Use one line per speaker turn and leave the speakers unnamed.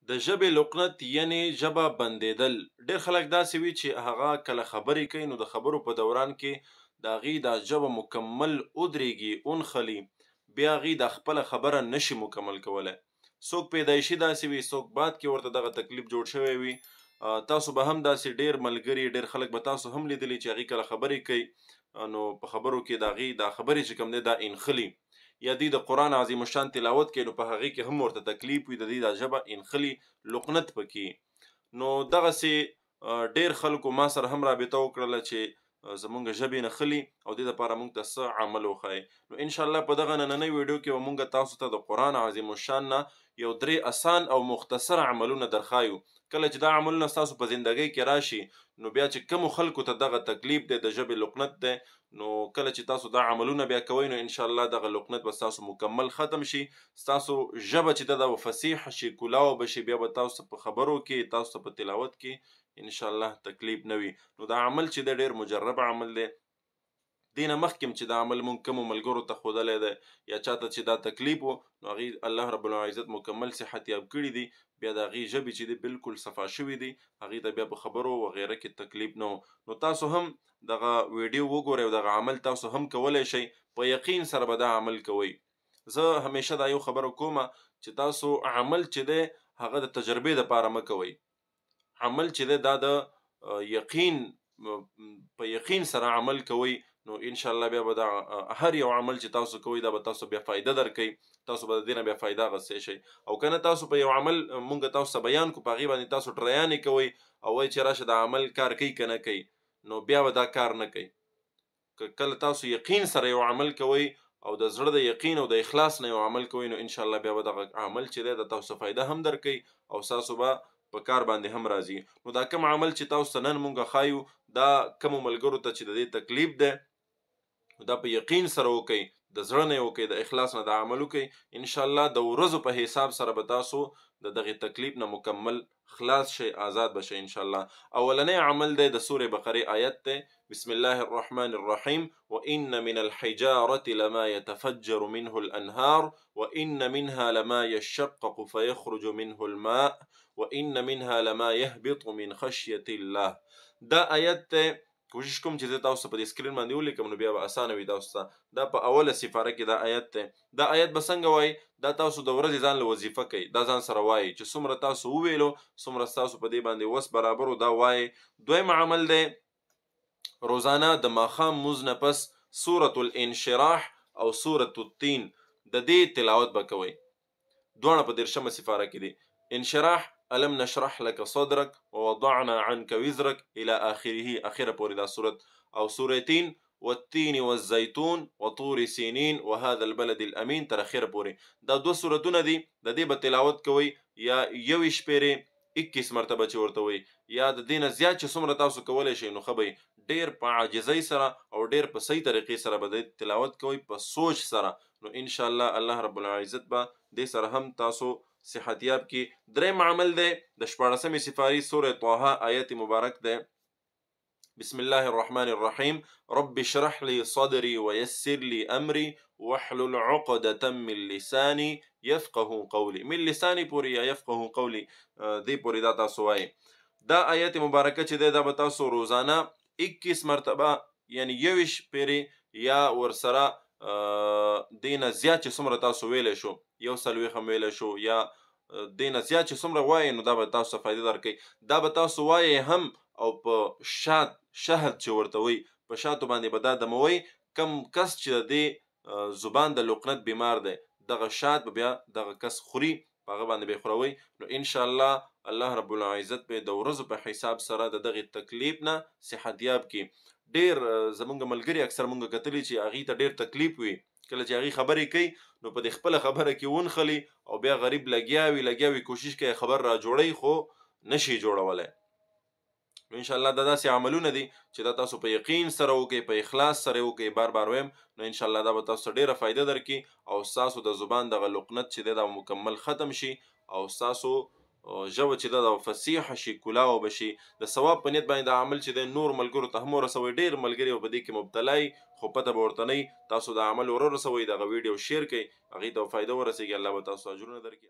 د ژبې لقنت یعنې ژبه بندېدل. ډېر خلک داسې وي چې هغه کله خبرې کوي نو د خبرو په دوران کې د هغې دا ژبه مکمل ودرېږي، ونښلي، بیا هغې دا خپله خبره نشي مکمل کولی. څوک پیدایشي داسې وي، څوک بعد کې ورته دغه تکلیف جوړ شوی وي. تاسو به هم داسې ډېر ملګري، ډېر خلک به تاسو هم لیدلي چې هغې کله خبرې کوي نو په خبرو کې د هغې دا خبرې چې کوم دی دا انښلي، یا دوی د قرآن عظیم الشان تلاوت کوي نو په هغې کې هم ورته تکلیف وي، د دوی دا ژبه انښلي، لقنت پکې. نو دغسې ډېر خلکو ما سره هم رابطه وکړله چې زمونږ ژبې نښلي او دې دپاره موږ ته څه عمل وښایي. نو انشاءالله په دغه نننۍ ویډیو کې به موږ تاسو ته د قرآن عظیم الشان نه یو 3 اسان او مختصر عملونه درښایو. کله چې دا عملونه ستاسو په زندګۍ کې راشي نو بیا چې کومو خلکو ته دغه تکلیف دی، د ژبې لقنت دی، نو کله چې تاسو دا عملونه بیا کوئ نو انشاءالله دغه لقنت به ستاسو مکمل ختم شي. ستاسو ژبه چې ده دا به فصیح شي، کولاو به شي، بیا به تاسو په خبرو کې، تاسو په تلاوت کې انشاءالله تکلیف نه وي. نو دا عمل چې دی ډېر مجرب عمل دی. دې نه مخکې چې دا عمل مونږ کومو ملګرو ته ښودلی دی یا چاته چې دا تکلیف و نو هغې الله رب العزت مکمل صحت یاب کړي دي، بیا د هغې ژبې چې دي بلکل صفا شوي دي، هغې ته بیا په خبرو وغیره کې تکلیف نه و. نو تاسو هم دغه ویډیو وګورئ او دغه عمل تاسو هم کولی شئ. په یقین سره به دا عمل کوئ. زه همیشه دا یو خبره کومه چې تاسو عمل چې دی هغه د تجربې دپاره مه کوئ. عمل چې دی دا د یقین په یقین سره عمل کوئ نو انشاءالله بیا به دا هر یو عمل چې تاسو کوئ دا به تاسو بیا فایده درکوي، تاسو به د دې نه بیا فایده اخیستی شئ. او که نه تاسو په یو عمل مونږ تاسو ته بیان کړو، په هغې باندې تاسو ټریانې کوئ او وایئ چې راشه دا عمل کار کوي که نه کوي، نو بیا به دا کار نه کوي. که کله تاسو یقین سره یو عمل کوئ او د زړه د یقین او د اخلاص نه یو عمل کوئ نو انشاءالله بیا به دغه عمل چې دی د تاسو فایده هم درکوي او ستاسو به په کار باندې هم راځي. نو دا کوم عمل چې تاسو ته نن مونږ ښایو دا کومو ملګرو ته چې د دې تکلیف دی دا په یقین سره وکئ، د زړه نه یې وکئ، د اخلاص نه دا عمل وکئ. انشاءالله د ورځو په حساب سره به تاسو د دغې تکلیف نه مکمل خلاص شئ، آزاد به شئ انشاءالله. اولنی عمل دی د سورې بقرې آیت دی. بسم الله الرحمن الرحیم وإن من الحجارة لما يتفجر منه الأنهار وإن منها لما يشقق فيخرج منه الماء وإن منها لما يهبط من خشية الله. دا آیت دی. کوشش کوم چې زه تاسو په دې سکرین باندې ولیکم نو بیا به اسانه وي تاسو ته. دا په اوله سپاره کې دا آیت دی. دا آیت به څنګه وایي؟ دا تاسو د ورځې ځان له وظیفه کوئ، دا ځان سره وایي چې څومره تاسو وویلو څومره ستاسو په دې باندې وس برابر و دا وایي. دویم عمل دی روزانه د ماښام مونځ نه پس سورة الانشراح او سورة التین د دې تلاوت به کوئ. دواړه په 13مه سپاره کې دي. انشراح ألم نشرح لك صدرك ووضعنا عنك وزرك إلى آخره، آخره پورې دا صورت. او سورتين والتين والزيتون وطور سینین وهذا البلد الأمين تر آخره پورې. دا 2 سورتونه دي، د دې به تلاوت کوئ یا 21 شپېرې 21 مرتبه چې ورته وایي، یا د دې نه زیات چې څومره تاسو کولی شئ نو ښه به ډېر په عاجزۍ سره او ډېر په صحیح طریقې سره به د تلاوت کوئ، په سوچ سره. نو انشاءالله الله رب العزت به دې سره هم تاسو صحت یاب کی. دریم عمل دی د 14مې سپارې سورة طه آیت مبارک دی. بسم الله الرحمن الرحیم رب اشرح لي صدري ويسر لي أمري واحلل عقدة من لساني يفقه قولي. من لساني پورې یا يفقه قولي دې پورې دا تاسو وایي. دا آیت مبارکه چې دی دا به تاسو روزانه 21 مرتبه یعنی 21 شپېرې یا ورسره دې نه زیات چې څومره تاسو ویلی شو، 41 هم ویلی شو، یا دې نه زیات چې څومره وایي نو دا به تاسو ته فایده درکوي. دا به تاسو وایي هم او په شهد چې ورته وایي په شاتو باندې به دا دموئ. کم کس چې د دې زبان د لقنت بیمار دی دغه شات به بیا دغه کس خوري، په هغه باندې به یې خوروئ نو انشاءالله الله رب العزت به د ورځو په حساب سره د دغې تکلیف نه صحت یاب کړي. ډېر زمونږ ملګري اکثر مونږ کتلي چې هغې ته ډېر تکلیف وي، کله چې هغې خبرې کوي نو په دې خپله خبره کې ونښلي او بیا غریب لګیا وي کوشش کوي خبر را جوړوي خو نشي جوړولی. نو انشاءالله دا داسې عملونه دي چې دا تاسو په یقین سره وکئ، په اخلاص سره وکئ، بار ویم نو انشاءالله دا به تاسو ته ډېره فایده درکړي او ستاسو د زبان دغه لقنت چې دی دا مکمل ختم شي او ستاسو ژبه چې ده دا فصیحه شي، کولاو به شي. د ثواب په نیت باندې دا عمل چې دی نور ملګرو ته هم ورسوئ. ډېر ملګري به په دې کې مبتلا یي خو پته به ورته نه وي. تاسو دا عمل ورسوئ، دغه ویډیو شیر کړئ، هغې ته به فایده ورسېږي، الله به تاسو اجرونه درکړي.